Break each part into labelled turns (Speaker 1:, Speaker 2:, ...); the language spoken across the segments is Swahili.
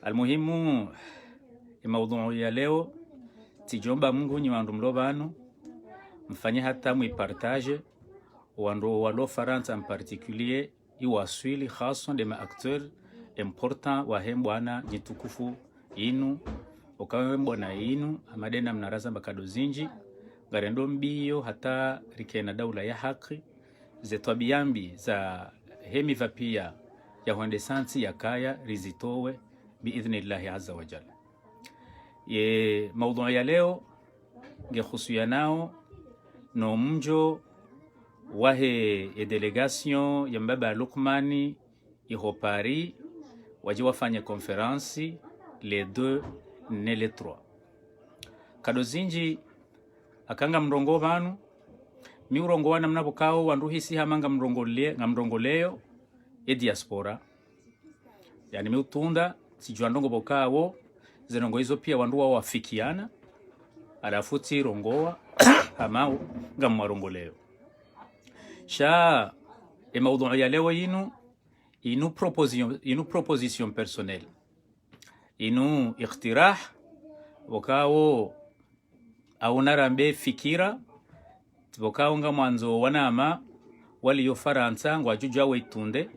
Speaker 1: Almuhimu maudhui ya leo tijomba Mungu ni wandu mlobano mfanye hata muipartage wandu walo Faransa en particulier iwaswili khason de ma acteurs important wa hembwana nitukufu inu ukawe mbona inu amadena mnaraza bakado zinji garendo mbio hata rikena daula ya haki zetwa biyambi za hemi vapia ya hondesansi ya kaya rizitowe biidhnillahi azza wa jalla. Ye maudhu ya leo ngekhusuya nao no mjo wahe e delegation ya mbaba Lukmani iho Paris waji wafanya konferansi les 2 ne les 3 kado zinji akanga mrongo banu mi urongo wana mnabokao wandu hisi hamanga mrongoleyo e diaspora yani mi utunda sijuandongo bokao zenongo hizo pia wandu wa wafikiana alafuti rongoa hamao ngamwarongoleo sha e maudhu ya leo inu proposition personnelle inu ikhtirah bokao au narambe fikira bokao nga mwanzo wanama wali yo Faransa ngwa jujwa itunde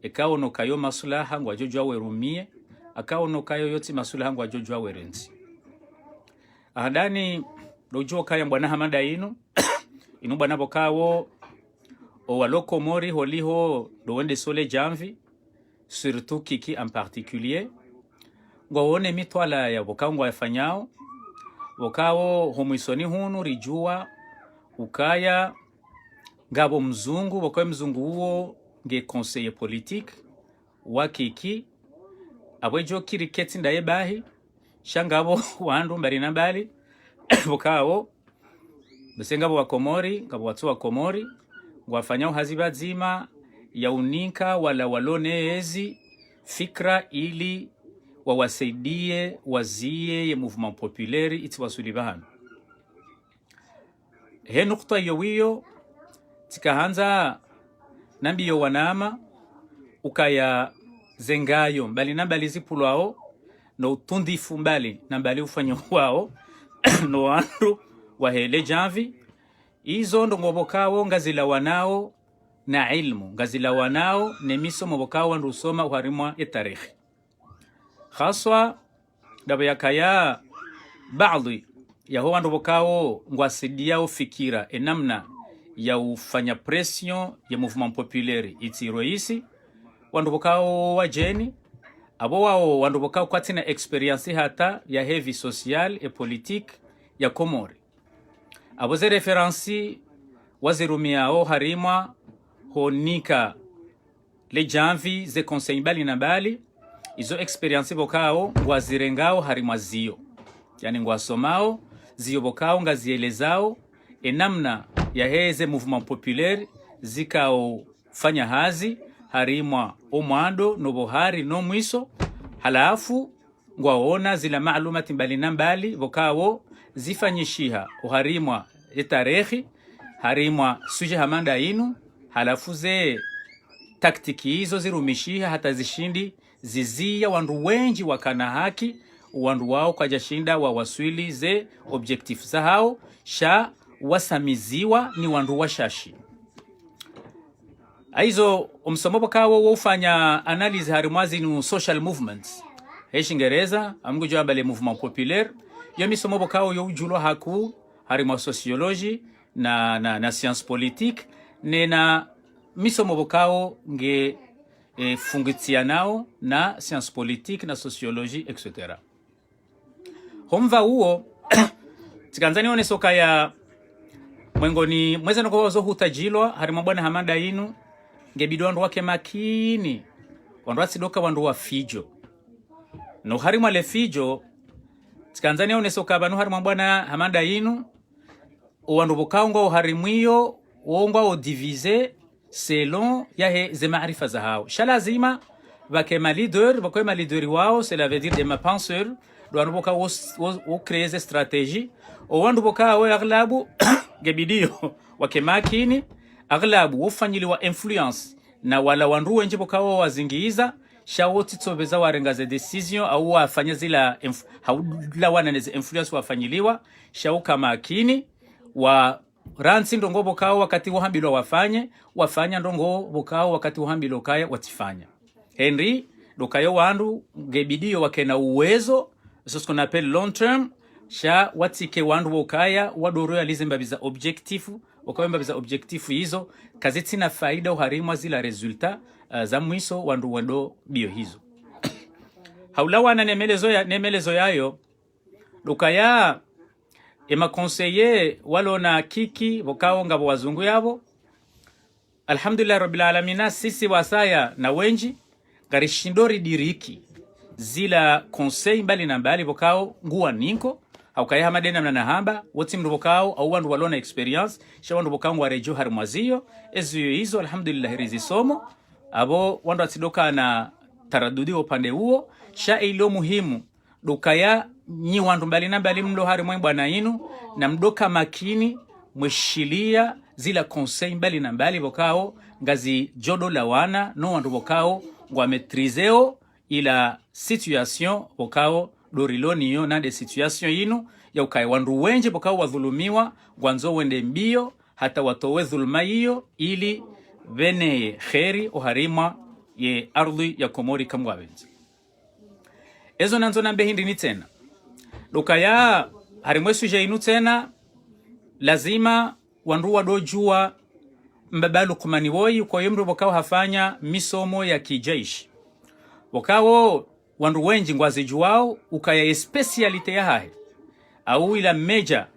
Speaker 1: ekao no kayo maslaha ngwa jujwa rumie akao no kayo yoti maslaha ngwa jujwa renzi ahadani dojo kaya bwana Hamada inu bwana bokao o waloko mori holiho do wende sole janvi surtout kiki en particulier ngwa wone mitwala ya bokao ngwa yafanyao bokao homuisoni hunu rijua ukaya ngabo mzungu bokao mzungu huo nge conseiller politique wakiki abwejo kiriketi ndaye bahi shangabo wandu mbali na mbali bokao besengabo wa Komori ngabo watu wa Komori ngwafanyao haziba zima ya uninka wala walone ezi fikra ili wawasaidie wazie ye mouvement populaire iti wasulibahano he nukta yowiyo tikahanza nambiyo wanama ukaya zengayo mbali nambali zipulwao no utundifu mbali nambali ufanyo wao no wandu wahele janvi izo ndo ngobokao ngazila wanao na ilmu ngazila wanao nemiso mbokao wandu usoma uharimwa etarikhi khaswa daba yakaya baadhi ya ho wandu bokao ngwasidia fikira enamna ya ufanya pression ya mouvement populaire iti roisi wandu bokao wajeni abo wao wandu bokao kwatina experience hata ya heavy social et politique ya Komori abo ze referensi wazirumiao harimwa honika le janvi ze conseil bali na bali izo experience bokao ngwazirengao harimwa zio yani ngwasomao zio bokao ngazielezao enamna ya heze mouvement populaire zikao fanya hazi harimwa omwando no bohari no mwiso halafu ngwaona zila maalumati mbali na mbali bokao zifanyishiha uharimwa etarehi harimwa suje hamanda inu halafu ze taktiki hizo zirumishiha hata zishindi zizia wandu wenji wakana haki wandu wao kwa jashinda wa waswili ze objectif za hao sha wasamiziwa ni wandu washashi aizo umsomobo kawo ufanya analyze harimwazi ni social movements heshingereza amgujo ambale mouvement populaire yomi somobo kawo yo ujulo haku harimwa sociologie na science politique nena misomobo kawo nge fungitianao na science politique na sociologie etc. Homva huo tikanzani one soka ya mwengoni mweza noko wazo hutajilwa harimwa bwana Hamada inu ngebidu wandu wake makini wandu wasidoka wandu wa fijo no harimwa le fijo tikanzani one soka banu harimwa bwana Hamada inu wandu bokaungo harimwiyo wongwa o diviser selon yahe ze maarifa za hao shalazima bakema leader wao cela veut dire des ma penseurs do boka o créer des stratégies o wandu boka o aglabu gebidio wakemakini aglabu ufanyili wa influence na wala wandu wenje boka o wazingiza shawoti tsobeza warengaze decision au wafanya zila haula wana neze influence wafanyiliwa shauka makini wa ransi ndongo bokao wakati wahambilo wafanya ndongo bokao wakati wahambilo kaya watifanya Henry dokayo wandu gebidio wakena uwezo so ce qu'on appelle long term sha watike wandu bokaya wadoro realize mbabiza objectifu wakawe mbabiza objectifu hizo kaziti na faida uharimwa zila resulta za mwiso wandu wando bio hizo haula wana nemelezo yayo dokaya ema conseiller walona kiki bokao ngabo wazungu yabo alhamdulillah rabbil alamin sisi wasaya na wenji garishindori diriki zila conseil mbali na mbali bokao nguwa ninko haukaya hamadena na hamba woti mdu bokao au wandu walona experience sha wandu bokao ngwa rejo harmazio ezo hizo alhamdulillah rizi somo abo wandu atidoka na taradudi upande huo sha ilo muhimu dokaya nyi wandu mbali na mbali mlo hari mwe bwana inu na mdoka makini mweshilia zila conseil mbali na mbali bokao ngazi jodo la wana no wandu bokao ngwa metrizeo ila situation bokao doriloni yo na de situation inu ya ukai wandu wenje bokao wadhulumiwa gwanzo wende mbio hata watowe dhuluma hiyo ili vene kheri oharima ye ardhi ya Komori kamwa wenzi ezo nanzo nambe hindi ni tena dokaya harimwe suje inu tena lazima wandu wadojua mbabalu kumani woi kwa yemru bokao hafanya misomo ya kijaishi bokao wandu wenji ngwazi juao ukaya specialite ya hae au ila major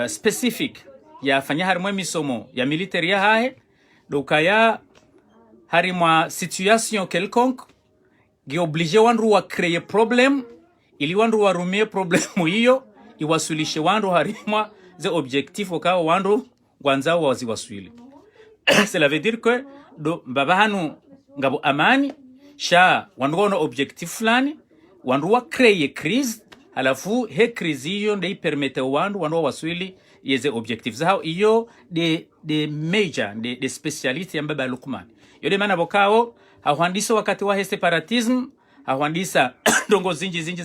Speaker 1: specific ya fanya harimwe misomo ya military ya hae dokaya harimwa situation quelconque gi oblige wandu wa créer problem ili wandu wa rumie problemu hiyo iwasulishe wandu harimwa ze objectif okao wandu gwanzao waziwaswili cela veut dire que do babahanu ngabo amani sha wandu gono objectif fulani wandu wa créer crise halafu he crise hiyo ndei permete wandu waswili yeze objectif zao iyo de major de speciality ya mbaba Lukman yode mana bokao hawandisa wakati wa separatism hawandisa dongo zinji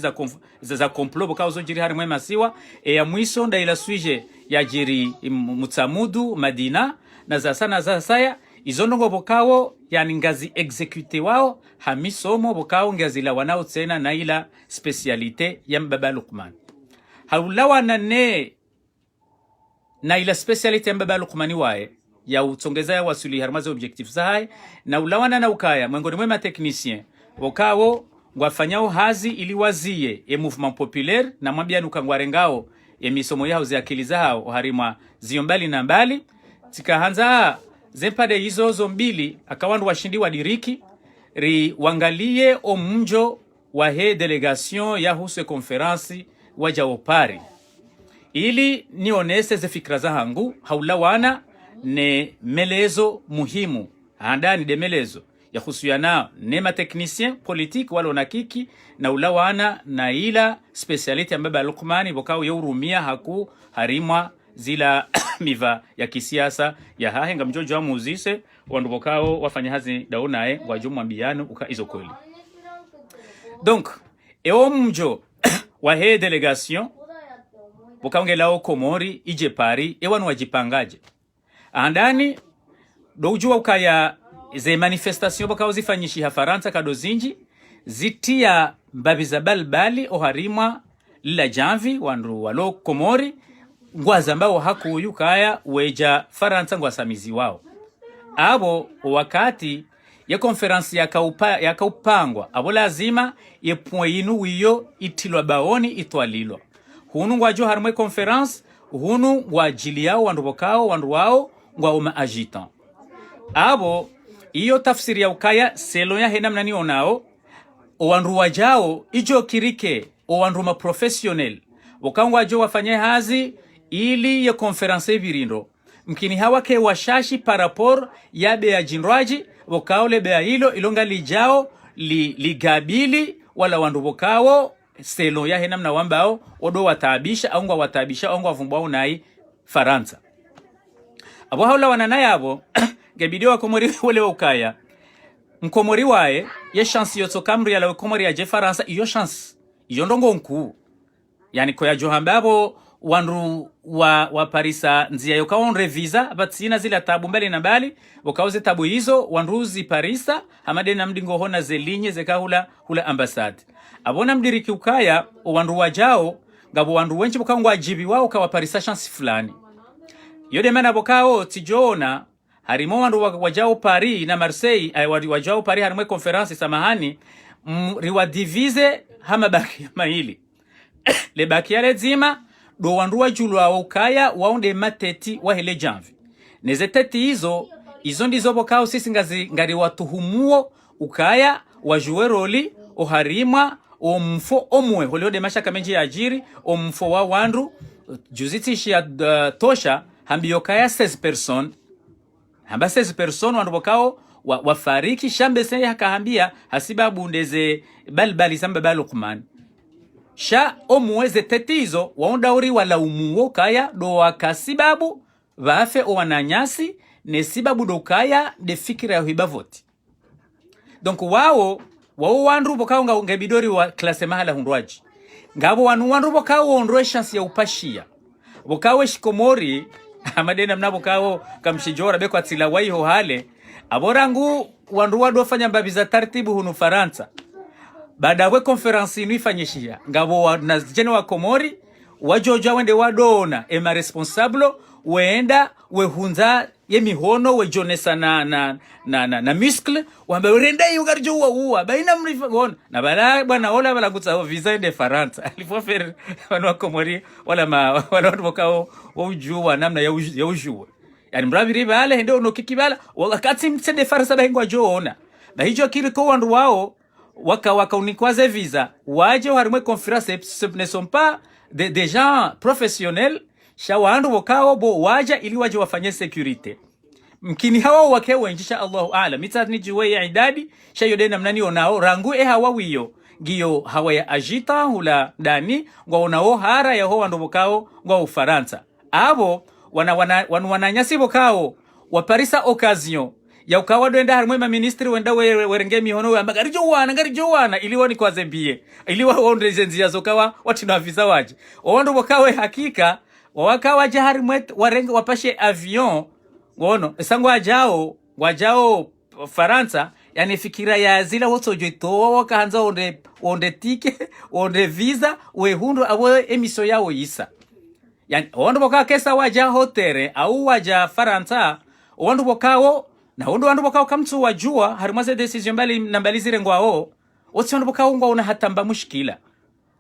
Speaker 1: za complot bokao zonjiri hari mwe masiwa ya mwiso nda ila suije ya jiri mutsamudu Madina na za sana za saya izonongo bokao yani ngazi execute wao hamisomo bokao ngazi la wanao tena na ila specialite ya mbaba Lukman haulawa na ila specialite ya mbaba Lukmani wae ya utongeza ya wasuli harmaze objectif zae na ulawana na ukaya mwengoni mwema technicien bokao ngwafanyao hazi ili wazie e mouvement populaire na mwambia nukangwarengao e misomo yao za akili zao harima ziombali na mbali tikahanza zempade hizo zombili akawandu washindi wa diriki ri wangalie omnjo wa he delegation ya huse conference waja opari ili nionese ze fikra za hangu haulawana ne melezo muhimu andani de melezo ya husiana nema technicien politique wala nakiki na ulawana na ila speciality ambaba Lukmani bokao yeurumia haku harimwa zila miva ya kisiasa ya hahenga mjojo wa muzise wandu bokao wafanya hazi daonae wajumwa mbiyano uka izo kweli donc eo mjo wa he delegation bokao ngelao Komori ije pari ewanu wajipangaje andani dojua ukaya ze manifestation bokao zifanyishi ha Faransa kadozinji zitia mbabiza balbali oharimwa lila janvi wandu walo Komori ngwaza ambao hakuyu kaya weja Faransa ngwasamizi wao abo wakati ya conference ya kaupangwa abo lazima ye point inu wiyo itilwa baoni itwalilo hunu ngwajo harmwe conference hunu ngwajili yao wandu bokao wandu wao ngwa agitant abo iyo tafsiri ya ukaya selo ya hena mnani onao wandu wajao ijo kirike wandu ma professionnel wakangwa jo wafanye hazi ili ya conference birindo mkini hawake washashi parapor yabe ya jinraji wakao lebe ya hilo ilonga lijao ligabili wala wandu bokao selo ya hena mna wambao odo watabisha au ngwa watabisha au ngwa vumbao nai Faransa abo haula wananaye abo gebidio wa Komori wale ukaya mkomori wae ye chance yoto kamri ya la komori ya je Faransa iyo chance iyo ndongo nku yani ko ya johambabo wandu wa Parisa nzia yoka onre visa batsina zile tabu mbali na mbali wakauze tabu hizo wanduzi Parisa hamade na mdingo hona zelinye zekahula hula ambassade abona mdiriki ukaya wandu wajao ngabo wandu wenchi bukangwa ajibi wao kawa Parisa chance fulani yode mana bokao tijona harimo wandu wajao Paris na Marseille wajao Paris harimo conference samahani riwa divise hama baki maili le baki yale zima do wandu wajulu wa ukaya waunde mateti wa hele janvi neze teti hizo ndizo bokao sisi ngari watuhumuo ukaya wajuwe roli oharimwa omfo omwe holiode mashaka menji ya ajiri omfo wa wandu juziti shi tosha hambiyo kaya 16 person hamba 16 person wandu bokao wafariki shambe seye hakahambia hasibabu ndeze balbali samba balukman sha omweze tetizo waundauri wala umuo kaya do wakasibabu vafe owananyasi ne sibabu do kaya de fikira hibavoti donc wao wandu bokao ngebidori wa klase mahala hundwaji ngabo wandu bokao ondwe chance ya upashia bokao shikomori amadena mnabo kao kamshijora beko atila waiho hale aborangu wandu wadofanya mbabiza taratibu hunu Faransa baada we conference inu ifanyishia ngabo na jene wa Komori wajoja wende wadona ema responsable weenda wehunza yemihono wejonesa na muscle wamba urenda yugarjo uwa baina mrifagona na bala bwana ola bala kutsa visa ende Faransa alifofere wana wa Komori wala watu bokao wujua namna ya ujua yani mraviri bale hende ono kikibala wakati mtsende Faransa bahingwa joona na hicho kiliko wandu wao waka unikwaze visa waje harimwe conference ne sont pas des gens professionnels shawandu bokao bo waja ili waje wafanye security mkini hawa wake wenjisha Allahu a'lam mitani jiwe ya idadi shayo na mnani onao rangu hawa wiyo giyo hawa ya ajita hula dani ngwa onao hara ya ho wandu bokao ngwa Ufaransa abo wananyasi bokao wa Parisa occasion ya ukawa doenda harimwe ma ministry wenda werenge mihono wa ngarijo wana ili woni kwa zembie ili waonde zenzi zokawa watina visa waje wandu bokawe hakika wakawa harimwe warenge wapashe avion ngono sango wajao Faransa yani fikira ya zila woto joito wakaanza onde tike onde visa wehundu abo emiso yao isa yani wandu bokawa kesa waja hotere au waja Faransa wandu bokawo na wandu bokao kamtu wajua harimaze decision mbali na mbali zire ngwao oti wandu bokao ngwa una hatamba mushkila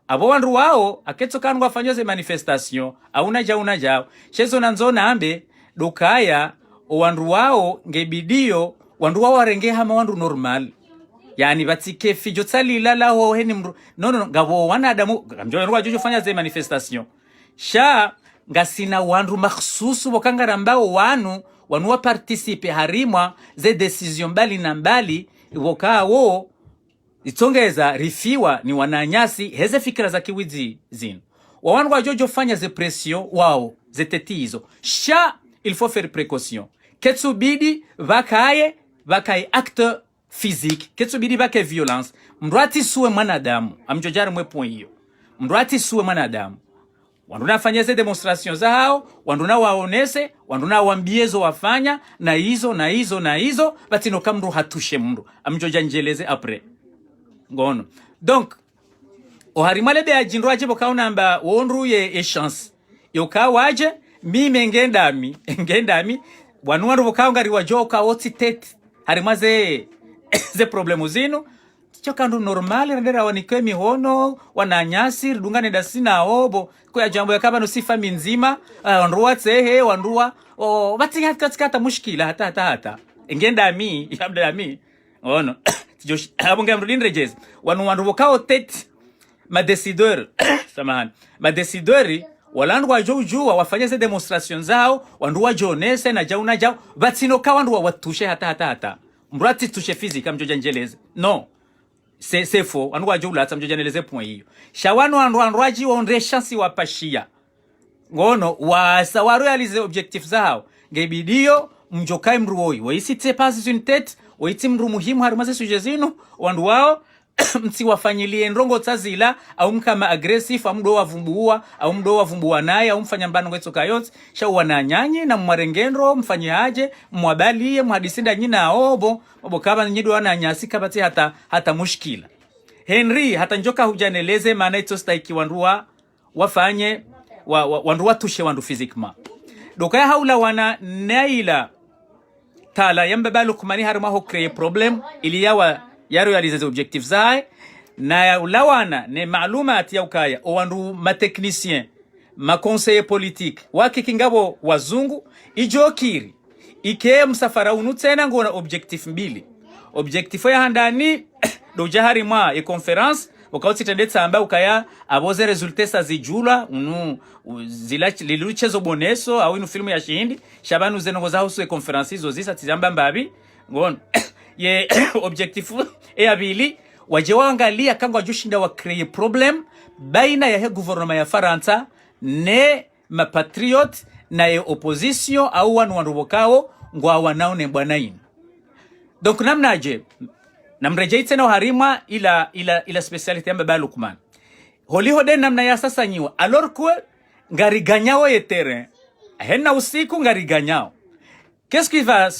Speaker 1: abo wandu wao aketso kanwa afanyoze manifestation auna jao shezo nanzona ambe dokaya wandu wao ngebidio wandu wao warenge hama wandu normal yani batike fijo tsalila la ho heni no ngabo wanadamu ngamjo wajojo fanya ze manifestation sha ngasina wandu makhsusu bokangara mbao wanu wanua participe harimwa ze decision mbali na mbali wokao itongeza rifiwa ni wananyasi heze fikira za kiwizi zinu wanu wajojo fanya ze pression wao ze tetizo sha il faut faire précaution ketsubidi vakaye acte physique ketsubidi vake violence mrati suwe mwanadamu amjojari mwe point hiyo mrati suwe mwanadamu wandu nafanya ze demonstration za hao wandu na waonese wandu na wambiezo wafanya na hizo batino kamru hatushe mndu amjoja njeleze après ngono donc oharimale be ajindro aje bokaona amba wonru ye chance yoka waje mime ngendami wandu bokaongari wajoka woti tet harimaze ze problemu zino chokandu normal rendera wanikwe mihono wananyasi dungane dasina obo kwa jambo yakaba no sifa minzima wanruwa tsehe wanruwa bati katikata mushkila hata ngendami yabdami ono tijosh abonga mrudinrejes wandu bokao tet ma décideur samahani ma décideur walandu wajojua wafanye ze demonstration zao wandu wajonese na jao batino ka wandu watushe hata mrati tushe physique amjoja njeleze no c'est faux wandu wajula hata mjoja neleze point hiyo shawanu wandu waji waonde chance wapashia ngono wasa warealize objectif zao ngebidio mjokai mruoi waisite pas une tête oiti mru muhimu harimaze suje zinu wandu wao msiwafanyilie ndongo tazila au mkama aggressive au mdo wavumbua au mdo wavumbua naye au mfanya mbano ngweto kayonzi sha wananyanyi na mwarengendro mfanye aje mwabalie mhadisinda nyina obo kaba nyido wananyasi kabati hata mushkila Henry hata njoka hujaneleze maana ito staiki wandua wafanye wandua tushe wandu fizikma dokaya haula wana naila tala yamba Lukmani harima ho crée problem ili yawa ya realize objectifs zae na ulawana ne maalumat ya ukaya owandu ma technicien ma conseiller politique wakikingabo wazungu ijokiri ike msafara unu tena ngona objectif mbili objectif ya handani do jahari mwa e conference wakati tendetsa amba ukaya aboze resultats sa zijula unu zila liluchezo boneso au inu filmu ya shindi shabanu zenongo za husu e conference zo zisa tizamba mbabi ngon ye objectif e abili waje waangalia kangwa jushinda wa create problem baina ya he gouvernement ya Faransa ne ma patriot na ye opposition au wanu wanrubokao ngwa wanaone bwana inu donc namnaje namrejei tena harima ila speciality ya Mbaba Lukman holiho namna ya sasa nyiwa alors que ngariganyao ye terrain hena usiku ngariganyao qu'est-ce qui va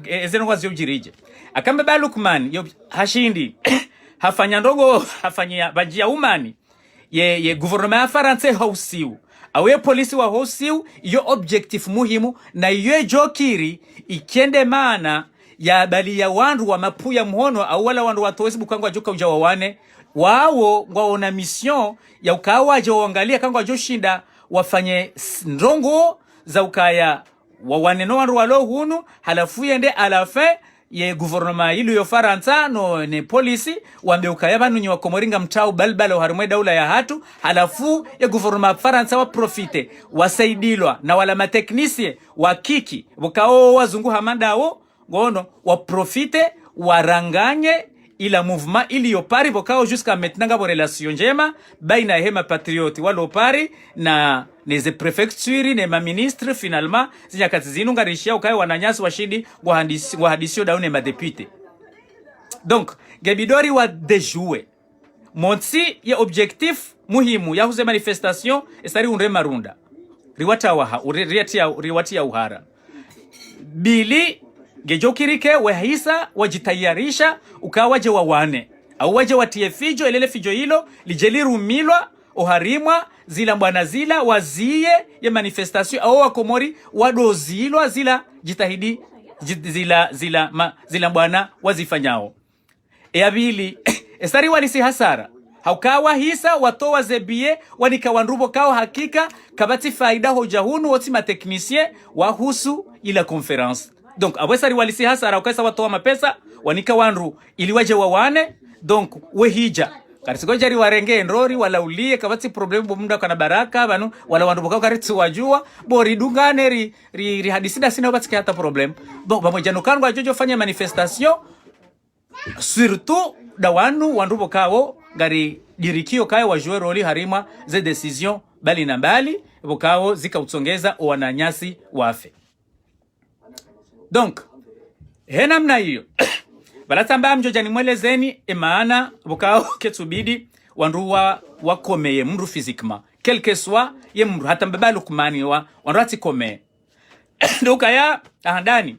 Speaker 1: ezenongwa ziyojirije akamba Lukman hashindi hafanya ndogo hafanyia bajia umani ye gouvernement ya Faransa hausiu awe polisi wa hausiu yo objectif muhimu na yo jokiri ikende maana ya bali ya wandu wa mapuya mhono au wala wandu watowezi bukangwa joka ujawa wane wao ngwaona mission ya ukawa aje waangalia kangwa joshinda wafanye ndongo za ukaya wawaneno wandu walo hunu halafu yende alafe ye gouvernement ilu yo Faransa no ne polisi wambe ukaya banu nyi wakomoringa mtau balbalo harimwe daula ya hatu halafu ye gouvernement Faransa wa profite wasaidilwa na wala mateknisie wakiki bukao wazungu hamandao ngono wa profite waranganye ila mouvement ili yopari bokao jusqu'à maintenant ngabo relation njema baina hema patrioti walopari na neze prefecture ne ma ministre finalement zinyakati zinu ngarishia ukaye wananyasi washindi wahadisio daune ma député donc gebidori wa déjouer monti ya objectif muhimu ya huze manifestation estari unre marunda riwati ya uhara bili gejokirike wahisa wajitayarisha ukawaje wawane au waje watie fijo elele fijo hilo lijelirumilwa oharimwa zila mbwana zila wazie ya manifestation au wakomori wadozilwa zila jitahidi zila mbwana wazifanyao abili estari walisi hasara haukawa hisa watoa zebie wanika wanrubo kao hakika kabati faida hoja hunu woti mateknisien wahusu ila conference donc abwesari walisi hasara ukaisa watoa mapesa wanika wanru ili waje wawane donc wehija karisiko jari warenge ndori wala ulie kabati problem bomunda kana baraka banu wala wandu bokao karitsu wajua bori dungane ri hadisida sina batike hata problem donc pamoja nukanwa jojo fanya manifestation surtout dawanu wandu bokao gari dirikio kae wajue roli harima ze decision bali na bali bokao zikautsongeza wananyasi wafe. Donc henamna hiyo balatamba mjojani mwelezeni maana bukao ketubidi wanruwa wakomeye mru physiquement quel que soit ye mru hata Mbaba Lukmani wa wanrati komeye donc aya ahandani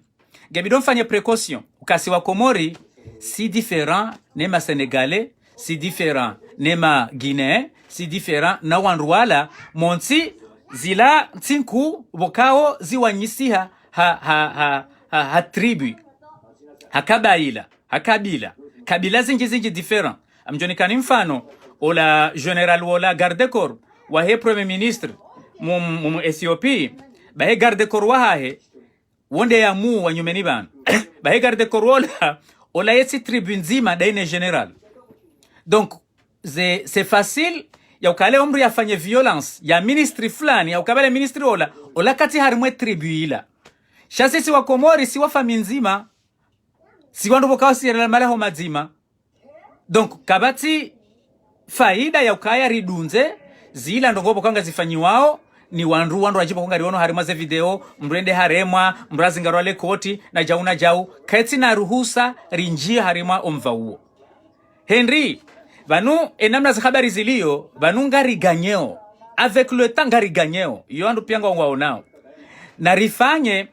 Speaker 1: gebidon fanye précaution ukasi wa Komori si différent nema Sénégalais si différent nema Guinée si différent na wanruwala monti zila tinku bukao ziwanyisiha ha tribu kabila zingi different amjonikani mfano ola general wala garde corps wa he premier ministre mu Ethiopia ba he garde corps wa he wonde ya mu wanyumeni bana ba he garde corps ola yesi tribu nzima daine general donc c'est facile ya ukale umri afanye violence ya ministry fulani ya ukabale ministry ola kati harimwe tribu ila shasisi wa Komori si wa fami nzima si wandu bokao si maleho mazima donc kabati faida ya ukaya ridunze zila ndongobo kanga zifanyiwao ni wandu ajipo kongari wono harima ze video mrende haremwa mrazingarwa le koti na jauna jau kaiti na ruhusa rinjia harima omvauo Henry vanu enamna za habari zilio vanu ngari ganyeo avec le temps ngari ganyeo yo andu pianga waonao na rifanye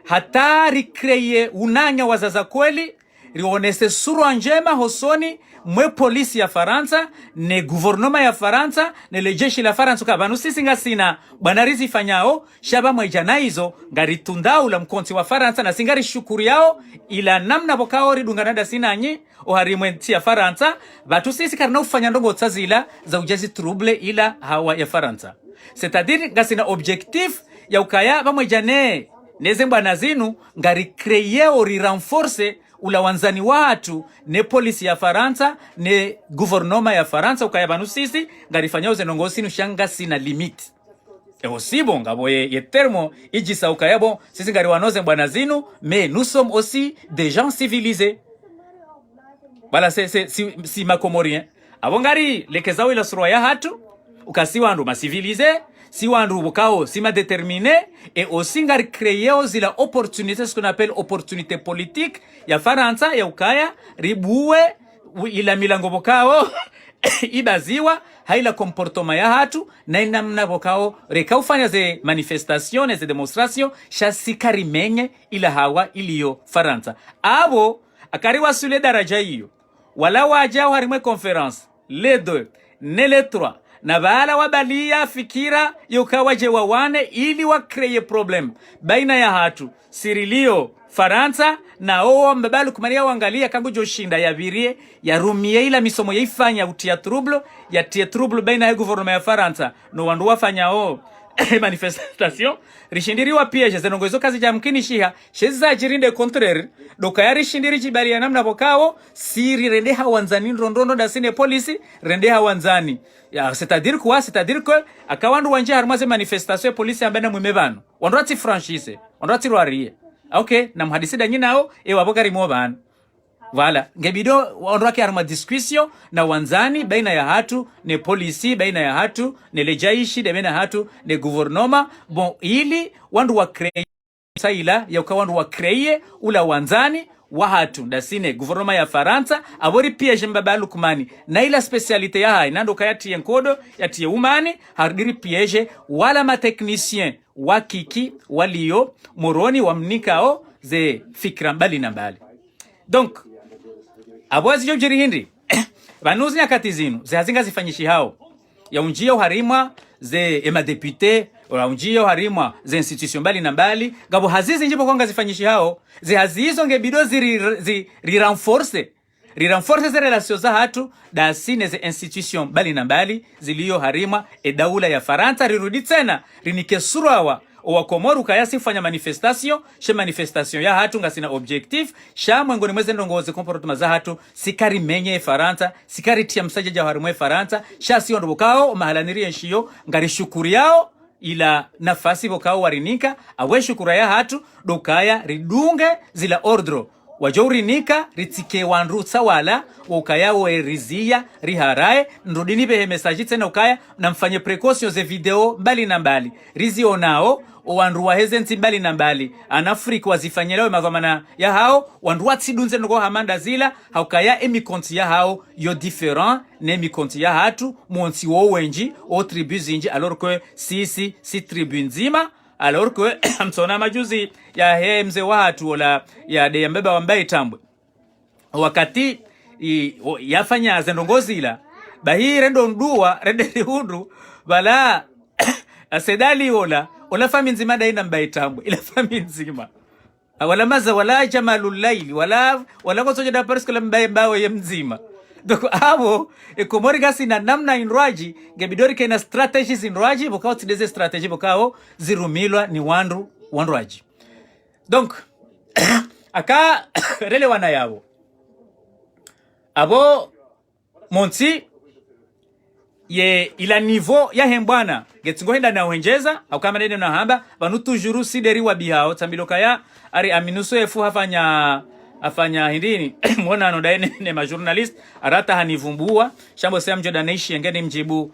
Speaker 1: hata rikreye unanya wazaza kweli rionese suru njema hosoni mwe polisi ya Faransa ne guvernoma ya Faransa ne lejeshi la Faransa kabanu sisi ngasina banarizi fanyao shaba mwijana hizo ngari tundau la mkonti wa Faransa na singari shukuri yao ila namna bokao ridunganada sinanyi oharimwenti ya Faransa batu sisi karna ufanya ndongo tazila za ujazi trouble ila hawa ya Faransa c'est-à-dire ngasina objectif ya ukaya bamwijane neze mbana zinu ngari kreye ori renforce ula wanzani watu ne polisi ya Faransa ne guvernoma ya Faransa ukayabanu sisi ngarifanya uzenongosi nushanga sina limit osibo ngabo ye termo ijisa ukayabo sisi ngari wanoze mbwana zinu mais nous sommes aussi des gens civilisés bala si makomorien abongari lekezao ila surwa ya hatu ukasiwa andu masivilize si wandu bukao sima déterminé et aussi ngari créer zila opportunité ce qu'on appelle opportunité politique ya Faransa ya ukaya ribuwe ila milango bukao ibaziwa haila comportement ya hatu na inamna bukao rekaufanya ze manifestations ze demonstrations shasikari menye ila hawa iliyo Faransa abo akari wasule daraja hiyo wala wajao harimwe conference les deux ne les trois na baala wabalia fikira yukawaje wawane ili wa kreye problem baina ya hatu sirilio Faransa na owa mbabalu kumaria wangalia kangu joshinda ya virie ya rumie ila misomo ya ifanya utia trouble baina ya guvernoma ya Faransa no wandu wafanya manifestation rishindiri wa piège zenongozo kazi jamkini shiha sheza jirinde contraire doka ya rishindiri jibali ya namna bokao siri rende hawanzani rondondo da sine polisi rende hawanzani ya c'est-à-dire que akawandu wanje harmaze manifestation polisi ambana mwimebano wandu franchise wandu rwarie okay na mhadisi da nyinao wabokari mo bana Voilà, ngebido ondwake harma discussion na wanzani baina ya hatu ne polisi baina ya hatu ne lejaishi de baina hatu ne guvernoma bon ili wandu wa kreye saila ya ukawandu wa kreye ula wanzani wa hatu dasine guvernoma ya Faransa abori pia jembabalu kumani na ila specialite ya hai nando kayati enkodo yati umani hardiri piege wala ma technicien wa kiki walio moroni wa mnikao ze fikra mbali na mbali donc abwazi jojiri hindi banuzi nyakati zinu zihazinga zifanyishi hao ya unjia uharimwa ze ema depute ora unjia uharimwa ze institution mbali na mbali gabo hazizi njipo konga zifanyishi hao zihazizo ngebido renforce ze relations za hatu da sine ze institution mbali na mbali ziliyo harimwa daula ya Faransa rirudi tena rinike surawa wa Komoru kayasi fanya manifestation ya hatu ngasina objectif sha mwengoni mweze ndongoze comportement za hatu sikari menye Faransa sikari tia msaje ja harimwe Faransa sha sio ndobokao mahalaniri enshiyo ngari shukuri yao ila nafasi bokao warinika awe shukura ya hatu dokaya ridunge zila ordro wajourinika ritike wanru tsawala ukaya werizia riharae ndudini behe message tena ukaya na mfanye precautions ze video mbali na mbali rizio nao wanru wahezenti mbali na mbali anafrika wazifanyelewe magomana ya hao wanru watsidunze ngo hamanda zila haukaya emikonti ya hao yo different ne emikonti ya hatu monti wo wenji o tribu zinji alors que si tribu nzima alors que msona majuzi ya mze watu wala ya de mbeba wambaye tambwe wakati yafanya zendongozi ila bahi rendo ndua rende hundu bala asedali wala fami nzima daina mbaye tambwe ila fami nzima wala maza wala jamalul layli wala kosoje da parce que le mbaye mbawe ye mzima donc abo Komori gasi na namna inroaji gebidori kena strategies inroaji bokao tideze strategy bokao zirumilwa ni wanroaji donc aka rele wana yabo abo monti ye ila niveau ya hembwana getsingo henda na wenjeza au kama na hamba banu toujours sideri wa bihao tambiloka ya ari aminuso efu hafanya afanya hindini muona anodaene ne ma journalist arata hanivumbua shambo sema mjoda naishi ngeni mjibu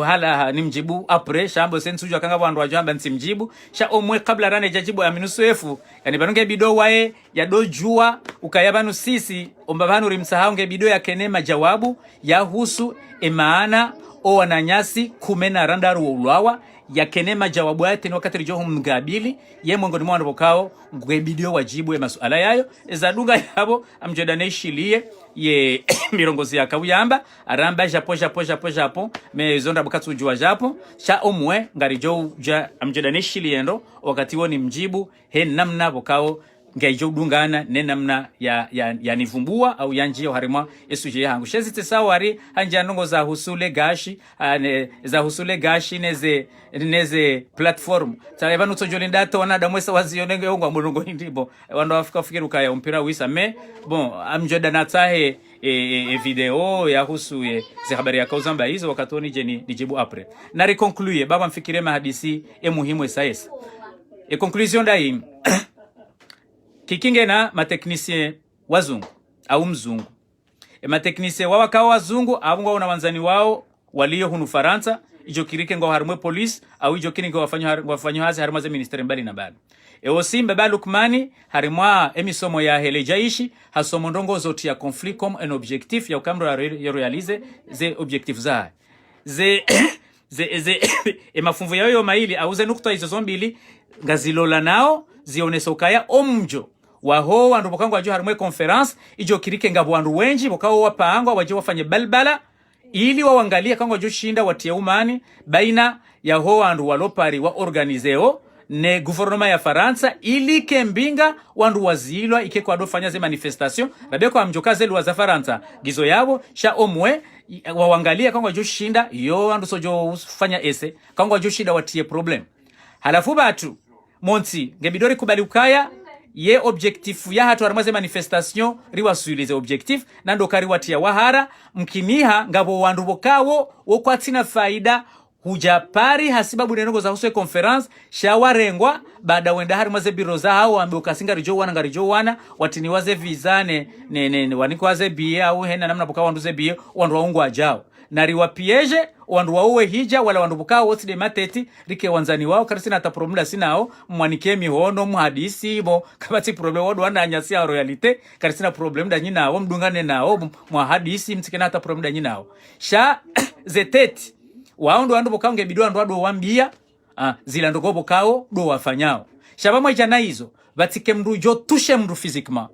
Speaker 1: hala ni mjibu apre shambo sensuju akanga wandu wajamba nsimjibu sha omwe kabla rane jajibu ya minusuefu yani banunge bido wae ya dojua ukayabanu sisi ombabanu rimsahau nge bido ya kenema jawabu ya husu emaana o wananyasi kumena randaru ulwawa ya kenema jawabu yate ni wakati rijohu mngabili ye mwengoni mwa wanapokao ngwebidio wajibu ya masuala yayo ezadunga yabo amjoda neishilie ye mirongozi ya kawuyamba aramba japo me zonda bukatu ujua japo sha omwe ngarijo ja amjoda neishilie ndo wakati woni mjibu he namna bokao ngaijo dungana ne namna ya nivumbua au yanjio harimwa esuje yangu shezite sawari hanja nongo za husule gashi neze platform tale banu tojolinda to wanada mwesa wazionenge ngwa mulungu ndibo wandu afika fikiru kaya mpira wisa me bon amjoda natahe video ya husu ze habari ya kauzamba hizo wakatoni je nijibu apre na reconclure baba mfikire mahadisi muhimu esaesa conclusion dai kikinge na mateknisien wazungu au mzungu mateknisien wawakawa wazungu abungu una wanzani wao walio hunu Faransa ijo kirike ngo harumwe police au ijo kini ngo wafanyo hazi harumwa ze ministeri mbali na mbali osimbe ba Lukmani harimwa emisomo ya helejaishi hasomo ndongo zoti ya conflit comme un objectif ya ukamro ya realize ze objectif za ze mafumvu yao maili au ze nukta hizo zombili ngazilola nao zionesa ukaya omjo waho wandu bokango wajo harumwe conference ijo kirike ngabo wandu wenji bokao wapangwa wajo wafanye balbala ili waangalia kango wajo shinda watia umani baina ya ho wandu walopari wa organizeo ne gouvernement ya Faransa ili kembinga wandu wazilwa ike kwa dofanya ze manifestation rabeko amjokaze lwa za Faransa gizo yabo sha omwe waangalia kango wajo shinda yo wandu sojo fanya ese kango wajo shinda watie problem halafu batu monti ngebidori kubali ukaya ye objectif ya hatu harmaze manifestation riwa suilize objectif nando kari watia wahara mkiniha ngabo wandu bokawo wokwatina faida hujapari hasibabu nengo za huswe conference shawarengwa baada wenda harmaze biro za hao ambe ukasinga rijo wana watini waze vizane ne waniko waze bie au hena namna bokawo wandu ze bie wandu waungu ajao nari wapieje wandu wauwe hija wala wandu bukao wote de mateti rike wanzani wao karisina ata problem sinao mwanike mihono muhadisi bo kabati problem wadu wana anyasi ya royalite karisina problem da nyina wao mdungane nao muhadisi mtikena ata problem da nyina wao sha zeteti waondo wandu bukao ngebidu wandu wadu wambia zila ndogo bukao do wafanyao shabama ijana hizo batike mdu jo tushe mdu physiquement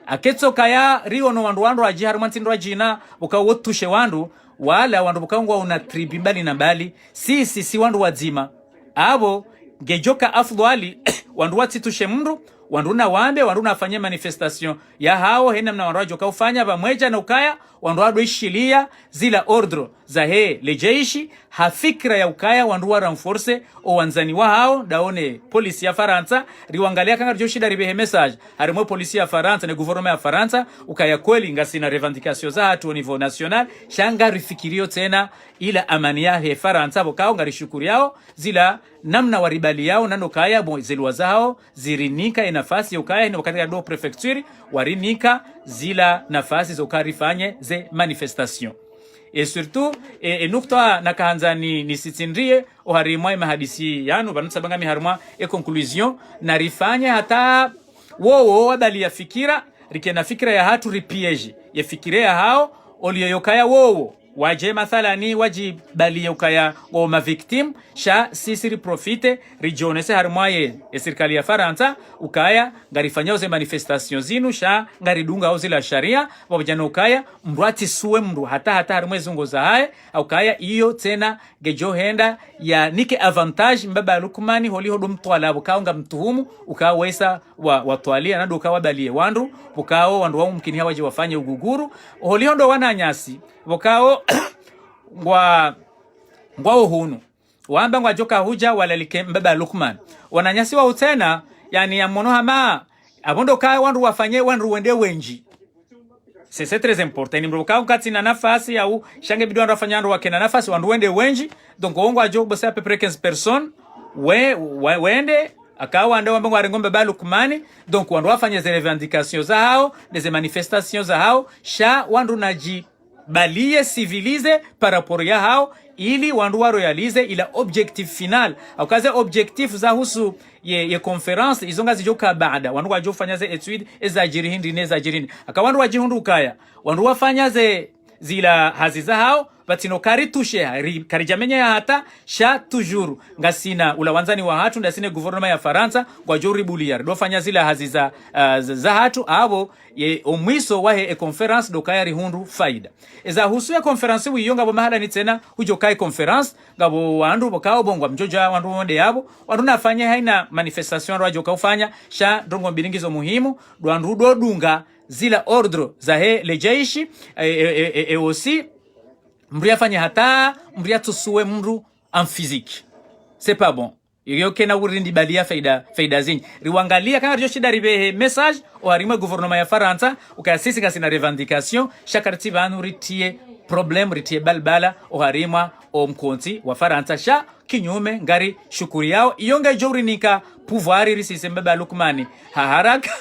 Speaker 1: aketso kaya rio no wandu ajiharu mantindo ajina bukao wotushe wandu wala wandu bukangwa una tribi mbali na mbali si wandu wazima abo ngejoka afdhali wandu watitushe mndu wandu na wambe wandu nafanya manifestation ya hao hena mna wandu wajoka ufanya bamweja na ukaya wandu wadu ishilia zila ordro za lejeishi hafikra ya ukaya wandu wa renforce o wanzani wa hao daone polisi ya Faransa riwangalia kanga joshida ribehe message harimo polisi ya Faransa ne gouvernement ya Faransa ukaya kweli ngasi na revendication za hatu au niveau national shanga rifikirio tena ila amani ya Faransa bokao ngarishukuri yao zila namna waribali yao nando kaya zelwa zao zirinika nafasi ya ukaya ni wakati ya do prefecture warinika zila nafasi za ukarifanye ze manifestation et surtout nukta nakaanza ni sitindrie oharimwa mahadisi yanu banusabanga miharumwa conclusion na rifanya hata wo wadali ya fikira rikena fikira ya hatu ripiege ya fikire ya hao oliyokaya wo waje mathalani wajibali ya ukaya wa mavictim sha sisi profite rijonese harumwaye serikali ya Faransa ukaya ngarifanya ze manifestation zinu sha ngaridunga au zila sharia wabajana ukaya mrati suwe mru hata harumwe zungo za hae ukaya iyo tena gejo henda ya nike avantage mbaba Lukmani holi hodo mtwala ukaunga mtuhumu ukawesa watwalia nado ukawabalie wandu ukao wandu wao mkini hawaje wafanye uguguru holi hondo wananyasi wakao ngwao hunu wamba ngwa joka huja walalike mbaba Lukman wananyasi wa utena yani ya mono hama abondo kai wandu wafanye wandu wende wenji c'est très important ni mroka ukati na nafasi au shange bidu wandu wafanya wandu wakena nafasi wandu wende wenji donc ngwa jo bosa à peu près 15 personnes wende akawa ndo wambo ngombe balu kumani donc wandu wafanya ze revendications za hao des manifestations za hao sha wandu naji balie civilize par rapport ya hao ili wandu wa realize ila objectif final au kaze objectif za husu ye conference izonga zijoka baada wandu wajofanya ze etude ezajiri hindi nezajiri akawandu wajihundu kaya wandu wafanya ze zila haziza hao batino kari tushe kari jamenya ya hata sha tujuru ngasina ula wanzani wa hatu ndasine gouvernement ya Faransa kwa jori buliar do fanya zila haziza za hatu abo ye omwiso wahe conference do kaya rihundu faida eza husu ya conference wiyonga bo mahala ni tena hujo kai conference ngabo wandu bokao bongwa mjoja wandu wonde yabo wandu nafanya haina manifestation wajo kaufanya sha ndongo mbilingizo muhimu do wandu do dunga zila ordre za he lejaishi aussi mbria fanya hata mbria tusuwe mru en physique c'est pas bon iyo kena urindi balia faida zinyi riwangalia kanga ryo shida ribe message o harima gouvernement ya Faransa ukayasisi kasina revendication shakarti banu ritie problem ritie balbala o harima o mkonti wa Faransa sha kinyume ngari shukuri yao iyonga jori nika pouvoir risisembe balukmani haraka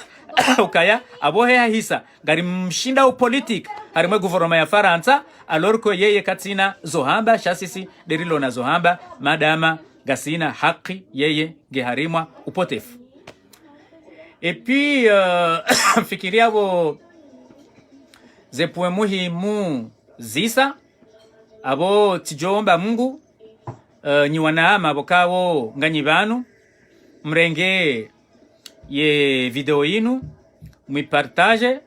Speaker 1: ukaya abohe hisa ngari mshinda o politique harima gouvernement ya Faransa alors que yeye katina zohamba shasisi derilo na zohamba madama gasina haki yeye geharimwa upotefu et puis fikiria bo ze point muhimu zisa abo tijomba Mungu nyi wanaama bokawo nganyi banu mrenge ye video yinu mwipartage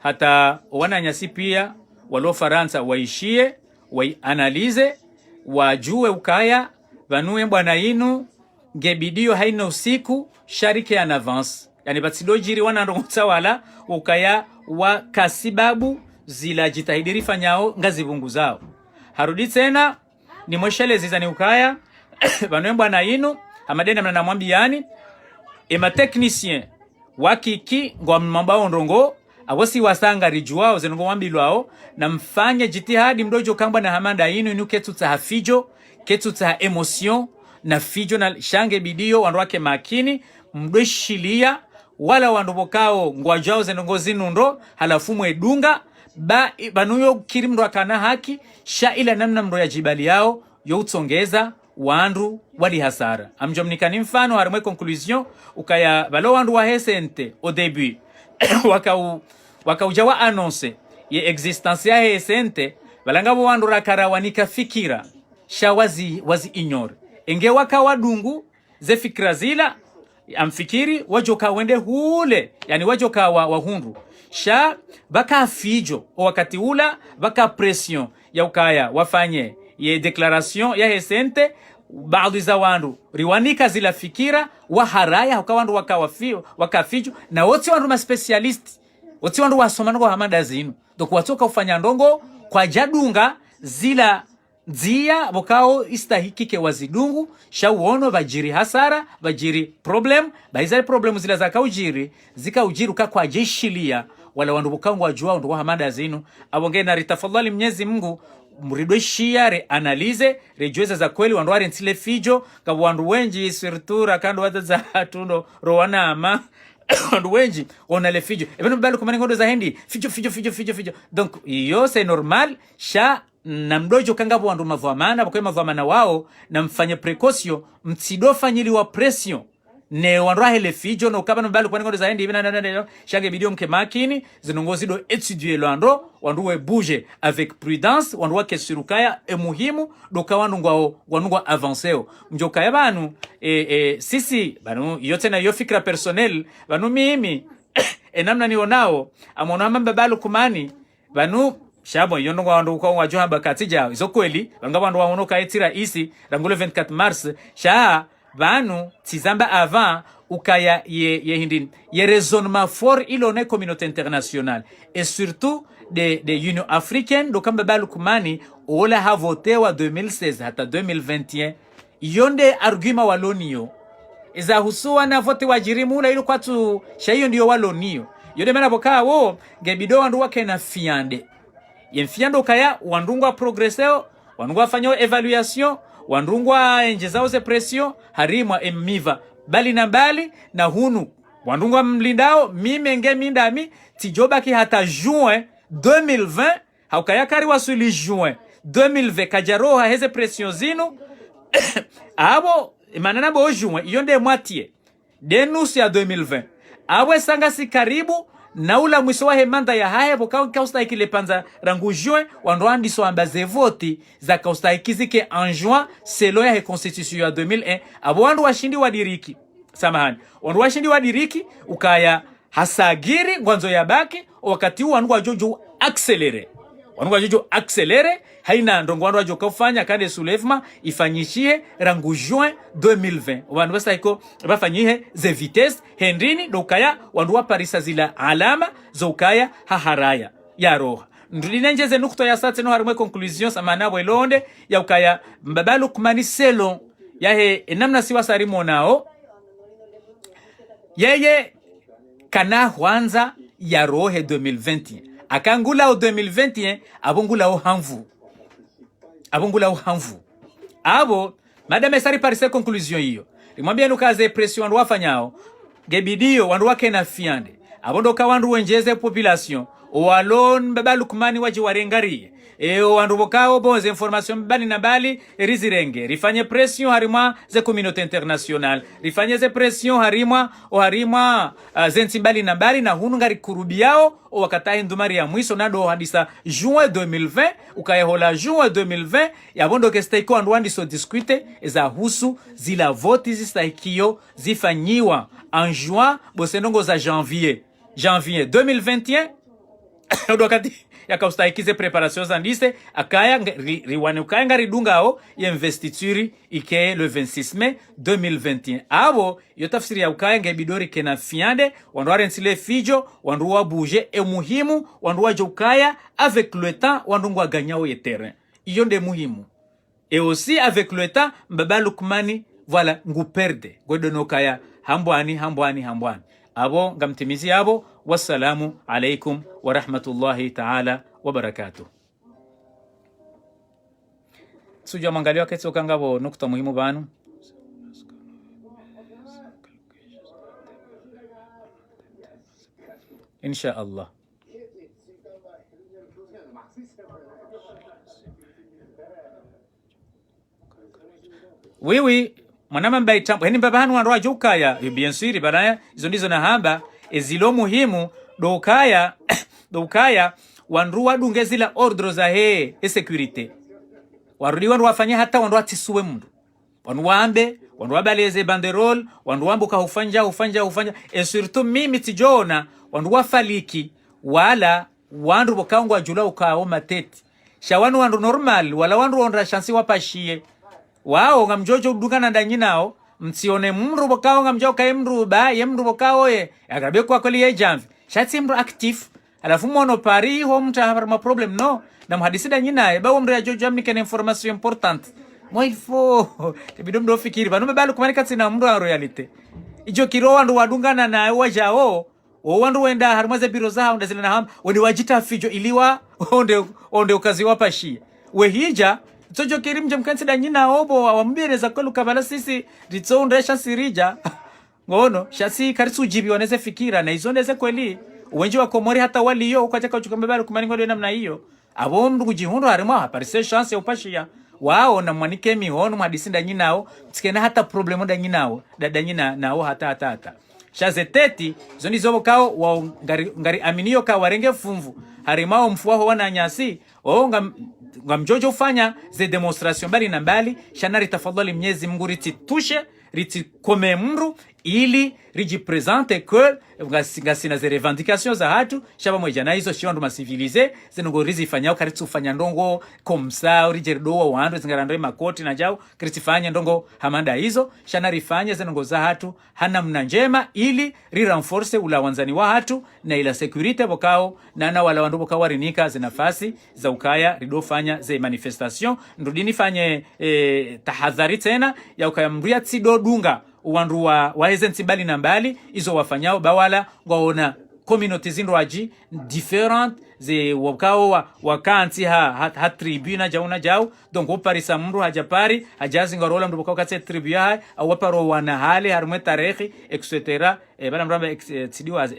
Speaker 1: hata wananyasi pia walo Faransa waishie waianalize wajue ukaya vanue bwana yinu ngebidio haina usiku sharike an avance yani batsidojiri wanandongotsa wala ukaya wa kasibabu zila jitahidiri fanyao ngazibungu zao harudi tena ni mweshelezi zani ukaya vanue bwana yinu amadenda mna namwambiani ema technicien wakiki ngwa mmambao ndongo awosi wasanga rijuao zenongo wambilwao na mfanye jitihadi mdojo kamba na hamanda yinu inu ketu ta hafijo ketu ta emotion na fijo na shange bidio wandu wake makini mdoshilia wala wandu bokao ngwajao zenongo zinundo halafu mwedunga banuyo kiri mdo wakana haki sha ila namna mdo ya jibali yao youtongeza wandu wali hasara amjomnikani mfano harimwe conclusion ukaya balo wandu wa hesente au début wakaujawa annonce ye existence ya hesente balangabo wandu rakarawanika fikira shawazi ignore enge wakawadungu ze fikira zila amfikiri wajoka wende hule yani wajoka wahundu sha baka fijo wakati ula baka pression ya ukaya wafanye ye declaration ya hesente baadhi za wandu riwanika zila fikira wa haraya ukawandu wakafijo na wote wandu ma specialist wote wandu wasomano kwa hamada zinu donc watoka ufanya ndongo kwa jadunga zila nzia bokao istahikike wazidungu shauono bajiri hasara bajiri problem baizali problem zila zika ujiri kwa jeshilia wala wandu bokao wajua ndo hamada zinu abonge na ritafadhali Mwenyezi Mungu mridweshia re analize rejueza za kweli wandu wari ntile fijo kabu wandu wenji sirtura kando wata za hatundo rowana ama wandu wenji onale fijo ebenu balu kumani ngodo za hindi fijo donc iyo c'est normal sha na mdojo kangabu wandu mavwamana bakwe mavwamana wao na mfanye precaution mtidofanyili wa pression ne wandu ahele fijo no kabano balu kumani ngodo za hindi ibina shange bidio mke makini zinongozi do étudier lando wandu we bouge avec prudence wandu wa kesurukaya muhimu doka wandu ngwa avanceo mjoka ya banu sisi banu yote na yo fikra personnel banu mimi namna nionao amona mamba balu kumani banu shabo yondo wandu kwa wajoha bakatija izo kweli banga wandu waonoka etira isi rangulo 24 mars sha banu tizamba avant ukaya ye hindin ye raisonnement fort ilone communauté internationale et surtout de Union africaine do kamba balu kumani ola ha voté wa 2016 hata 2021 yonde argument walonio iza husuwa na vote wajirimu ila kwa tu shayo ndio walonio yonde mana boka wo gebido wandu wake na fiande yemfiando kaya wandungwa progresseo wandungwa fanyo evaluation wandungwa enjezao ze pression harimwa emiva bali na mbali na hunu wandungwa mlindao mime nge mindami tijoba ki hata juin 2020 haukayakari wasuli juin 2020 kajaroha heze pression zinu abo manana bo juin iyo nde moitié denusu ya 2020 abo sanga si karibu na ula mwiso wa hemanda ya haya bokao kaustaiki le panza rangu juin wandwandi so ambaze voti za kaustaiki zike en juin selon ya constitution ya 2001 abo wandu washindi wadiriki samahani wandu washindi wadiriki ukaya hasagiri ngwanzo ya baki wakati huu wandu wajojo accelere haina ndongo wandu wajoka ufanya kande soulèvement ifanyishie rangu juin 2020 wandu wasa iko bafanyihe ze vitesse hendrini dokaya wandu wa parisa zila alama zokaya haharaya ya roha ndinenjeze nukto ya sate no harimwe conclusion samana bwelonde ya ukaya mbabalu kumani selon yahe namna siwa sarimo nao yeye kana kwanza ya rohe 2021 akangula au 2021 abongula au hanvu abo madame sari parise conclusion hiyo limwambia nukaze pression wandu wafanyao gebidio wandu wake na fiande abondoka wandu wenjeze population walon baba lukmani waji warengarie wandu bokao bonze information bani na bali rizirenge rifanye pression harima ze communauté internationale rifanye ze pression harima zensi bali na bali na hunu ngari kurubiao wakatahi ndumari ya mwiso nado hadisa juin 2020 ukayehola juin 2020 yabondoke staiko andu wandi so discute za husu zila voti zistaikio zifanyiwa en juin bosenongo za janvier 2021 wakati yakaustahikize preparation zandise akaya riwane ukaya ngari dungao ya investituri ike le 26 mai 2021 abo yotafsiri ya ukaya ngebidori kena fiande wandu warensile fijo wandu wa bouger muhimu wandu wa ukaya avec le temps wandu ngwa ganyao ye terrain iyo nde muhimu et aussi avec le temps mbaba lukmani voilà ngu perde godono kaya hambwani abo ngamtimizi abo wassalamu alaikum wa rahmatullahi ta'ala wa barakatuh. Sujua mangalio ketso kangabo nukta muhimu banu insha Allah. Wewe mwanama mbai tampo heni baba hanu wandoa jukaya bien sûr bana izo ndizo na hamba ezilo muhimu dokaya wandu dunge zila ordre za he security warudi wandu wafanya hata wandu atisuwe mundu wandu wabaleze banderole wandu wambuka ufanja et surtout mimi tijona wandu wafaliki wala wandu bokangwa jula ukao mateti shawanu wandu normal wala wandu ondra chansi wapashie wao ngamjojo dukana ndanyi nao msione mru bokao ngamjoka emru ba yemru bokao ye agabe kwa kweli ye jamvi shati mru active alafu mono pari ho mta harma problem no na mhadisi danyi nae ba mru ya jojo amni kene information importante moi il faut tebidom do fikiri banu balu kumanika tsina mru a realite ijo kiro wandu wadungana na wajao wandu wenda harmaze biro zao ndazile na ham wende wajita fijo iliwa onde ukazi wapashia we hija Sojo kirim jemkansi da nyina obo awambire za kwelu kabala sisi ritsoundre shasirija ngono shasi karisu jibi waneze fikira na izondeze kweli uwenji wa komori hata wali yo ukachaka uchukambebali kumani ngode namna hiyo abo mndu kujihundo harimo aparise chance ya upashia wao na mwanike mihono mhadisi da nyinao tsikena hata problemo da nyinao da nyina nao hata shazeteti zoni zobo kao wa ngari aminio ka warenge fumvu harimao mfuaho wana nyasi ngamjojo ufanya ze demonstration bali na mbali shanari tafadhali Mwenyezi Mungu tushe kome mru ili rijipresente que ngasina ze revendications za hatu shaba mweja na hizo shiondu masivilize zinongo rizifanyao karitsu fanya ndongo komsa orijerdoa wandu zingarandre makoti na jao kritifanya ndongo hamanda hizo shanari fanya zinongo za hatu hana mna njema ili renforce ula wanzani wa hatu na ila security bokao na wala wandu bokao warinika zinafasi za ukaya ridofanya ze manifestation ndudini fanye tahadhari tena ya ukaya mria tsido dunga wandu wa ezensi bali na mbali izo wafanyao bawala ngwaona community zindoaji different ze wakao wakanti ha tribuna jauna jau donc oparisa mru hajapari hajazinga rola mru wakao katse tribuna au waparo wana hali harumwe tarehe etc bana mramba tidiwa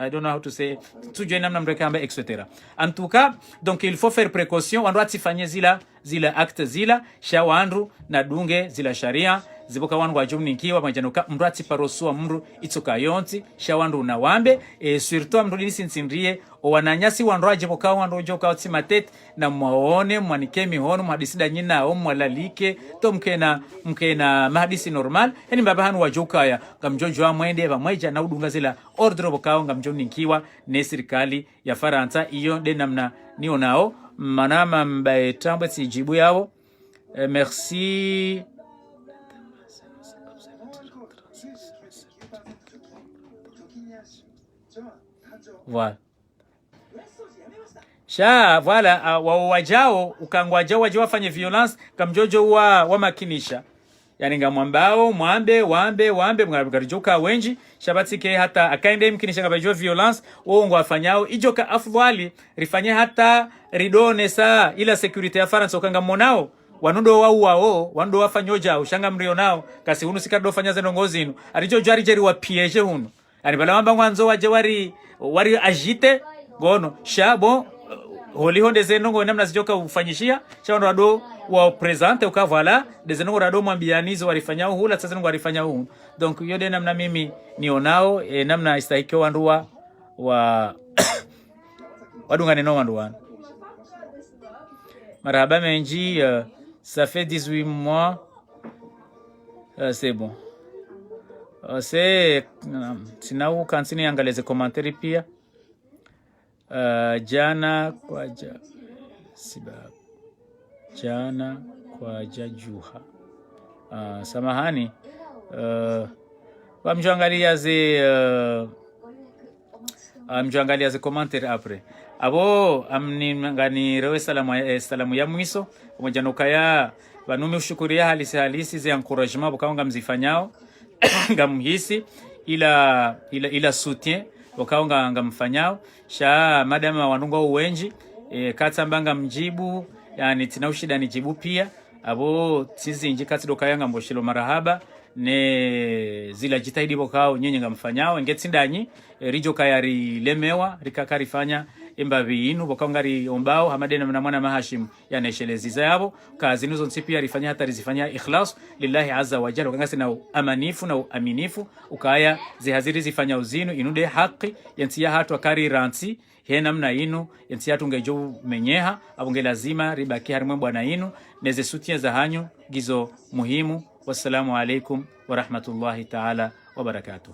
Speaker 1: I don't know how to say tujue namna mrekamba etc en tout cas donc il faut faire précaution wandu atifanye zila acte zila shawandu na dunge zila sharia ziboka wangu wajumni nkiwa majanuka mrati parosua mru itsoka yonti shawandu na wambe surtout mru nisinsinrie o wananyasi wanroaje boka wandu joka otimatet na muone mwanikemi hono mhadisida nyina o mwalalike to mkena mahadisi normal yani baba hanu wajoka ya ngamjojo amwende bamweja na udunga zila ordre boka ngamjoni nkiwa ne serikali ya Faransa iyo de namna niyo nao manama mbaye tambwe sijibu yao merci. Voilà. Voilà, wajao ukangwajao wajao wafanye violence kamjojo wa makinisha. Yani ngamwambao wambe mngarijoka wenji shabatike hata akaende mkinisha ngabajo violence wongo afanyao ijoka afwali rifanye hata ridone saa ila security ya Faransa ukanga monao wanundo wao wando wafanyoja ushanga mrio nao kasi hunu sikado fanya zenongozi inu arijo jari wa piege hunu ani bala wamba ngwanzo waje wari agite gono shabo holi honde zenongo namna zijoka ufanyishia shabo rado wa presente ukavala de zenongo rado mwambianizo warifanyao hula sasa zenongo warifanyao hunu donc yode namna mimi nionao namna istahiki wanduwa wa wadungane no wanduwa marhaba menji ça fait 18 mois c'est bon c'est sinau kansini angaleze commentaire pia jana kwa jajuha samahani mjuangalia ze commentaire après abo amningani rewe salamu ya mwiso pamoja nokaya banumi ushukuria halisi ze encouragement bokanga mzifanyao ngamhisi ila soutien bokanga ngamfanyao sha madama wanungo uwenji katsambanga mjibu yani tinaushida nijibu pia abo tizinji katsidokaya ngamboshilo marahaba ne zila jitahidi bokao nyenye ngamfanyao ngetsindanyi rijo kayari lemewa rikakarifanya embavi inu bokangari ombao hamadena na mwana mahashim yanesheleza yabo kazi nuzo nsipia rifanya hata rizifanya ikhlas lillahi azza wa jalla kangasi na amanifu na aminifu ukaya zihaziri zifanya uzinu inude haki yantia hatu akari ranti he namna inu yantia hatu ngejo menyeha abunge lazima ribaki harimwe bwana inu neze sutia za hanyo gizo muhimu. Wassalamu alaikum wa rahmatullahi ta'ala wa barakatuh.